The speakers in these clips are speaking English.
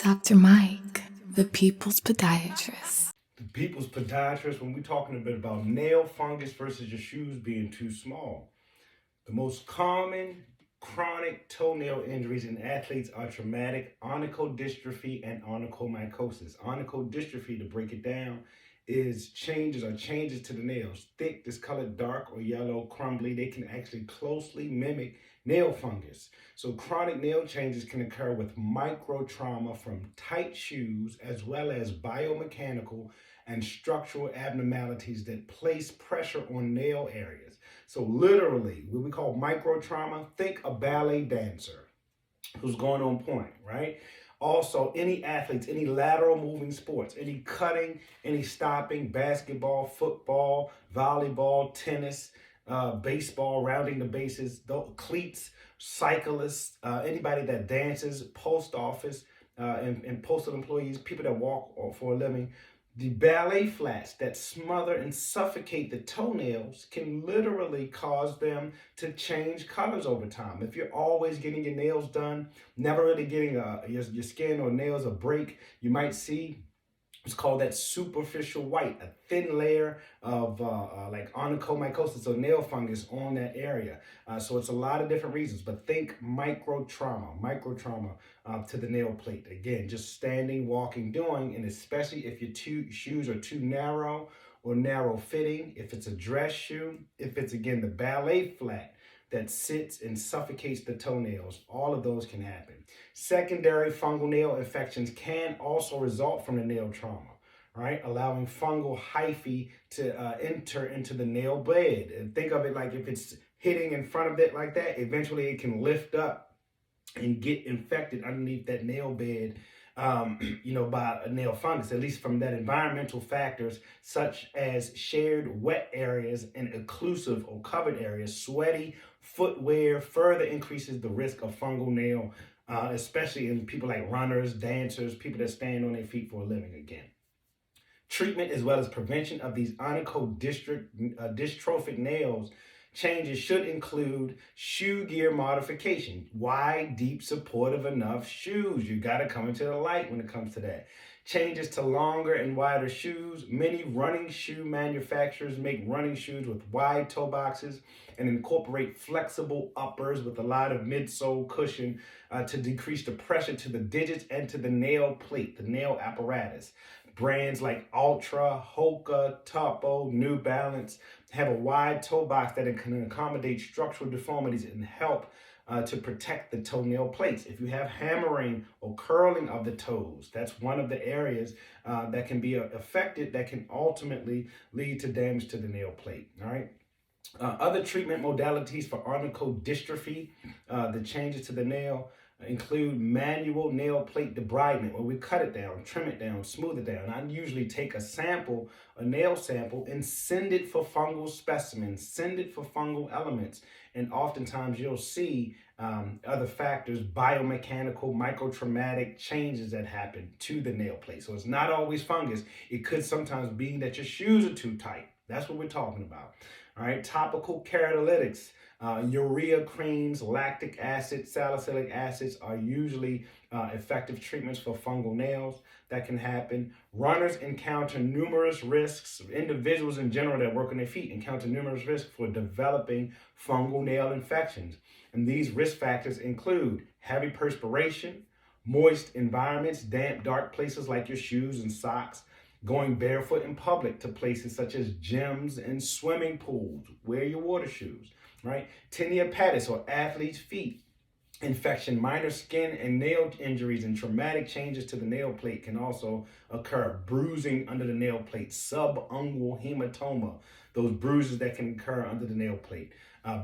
Dr. Mike, the people's podiatrist. The people's podiatrist, when we're talking a bit about nail fungus versus your shoes being too small. The most common chronic toenail injuries in athletes are traumatic onychodystrophy and onychomycosis. Onychodystrophy, to break it down, is changes to the nails. Thick, discolored, dark or yellow, crumbly. They can actually closely mimic nail fungus. So chronic nail changes can occur with microtrauma from tight shoes as well as biomechanical and structural abnormalities that place pressure on nail areas. So literally, what we call microtrauma, think a ballet dancer who's going on point, right? Also, any athletes, any lateral moving sports, any cutting, any stopping, basketball, football, volleyball, tennis, baseball, rounding the bases, cleats, cyclists, anybody that dances, post office, and postal employees, people that walk for a living. The ballet flats that smother and suffocate the toenails can literally cause them to change colors over time. If you're always getting your nails done, never really getting your skin or nails a break, you might see it's called that superficial white, a thin layer of like onychomycosis or nail fungus on that area. So it's a lot of different reasons, but think microtrauma to the nail plate. Again, just standing, walking, doing, and especially if your shoes are too narrow or narrow fitting, if it's a dress shoe, if it's, again, the ballet flat that sits and suffocates the toenails, all of those can happen. Secondary fungal nail infections can also result from the nail trauma, right? Allowing fungal hyphae to enter into the nail bed. And think of it like if it's hitting in front of it like that, eventually it can lift up and get infected underneath that nail bed, by a nail fungus, at least from that environmental factors such as shared wet areas and occlusive or covered areas. Sweaty footwear further increases the risk of fungal nail, especially in people like runners, dancers, people that stand on their feet for a living again. Treatment as well as prevention of these onychodystrophic nails changes should include shoe gear modification. Wide, deep, supportive enough shoes. You got to come into the light when it comes to that. Changes to longer and wider shoes. Many running shoe manufacturers make running shoes with wide toe boxes and incorporate flexible uppers with a lot of midsole cushion to decrease the pressure to the digits and to the nail plate, the nail apparatus. Brands like Ultra, Hoka, Topo, New Balance have a wide toe box that can accommodate structural deformities and help to protect the toenail plates. If you have hammering or curling of the toes, that's one of the areas that can be affected that can ultimately lead to damage to the nail plate, all right? Other treatment modalities for onychodystrophy, the changes to the nail, include manual nail plate debridement, where we cut it down, trim it down, smooth it down. I usually take a nail sample, and send it for fungal specimens, send it for fungal elements. And oftentimes you'll see other factors, biomechanical, microtraumatic changes that happen to the nail plate. So it's not always fungus. It could sometimes be that your shoes are too tight. That's what we're talking about. All right, topical keratolytics. Urea creams, lactic acid, salicylic acids are usually effective treatments for fungal nails that can happen. Runners encounter numerous risks. Individuals in general that work on their feet encounter numerous risks for developing fungal nail infections. And these risk factors include heavy perspiration, moist environments, damp, dark places like your shoes and socks, going barefoot in public to places such as gyms and swimming pools. Wear your water shoes. Right? Tinea pedis, or athlete's feet infection, minor skin and nail injuries, and traumatic changes to the nail plate can also occur. Bruising under the nail plate, subungual hematoma, those bruises that can occur under the nail plate.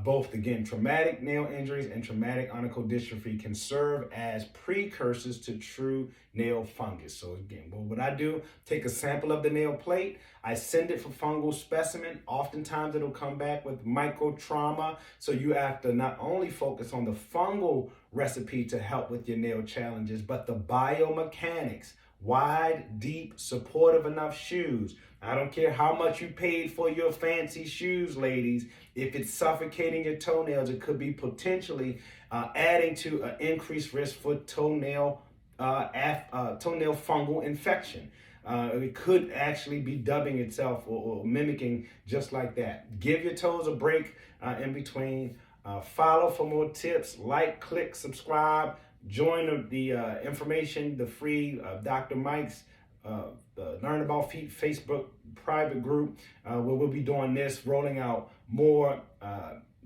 Both, again, traumatic nail injuries and traumatic onychodystrophy can serve as precursors to true nail fungus. So again, what I do, take a sample of the nail plate, I send it for fungal specimen. Oftentimes it'll come back with microtrauma. So you have to not only focus on the fungal recipe to help with your nail challenges, but the biomechanics. Wide, deep, supportive enough shoes. I don't care how much you paid for your fancy shoes, ladies. If it's suffocating your toenails, it could be potentially adding to an increased risk for toenail toenail fungal infection. It could actually be dubbing itself or mimicking just like that. Give your toes a break in between. Follow for more tips. Like, click, subscribe. Join the information, the free Dr. Mike's Learn About Feet Facebook private group where we'll be doing this, rolling out more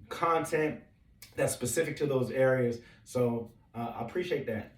content that's specific to those areas. So I appreciate that.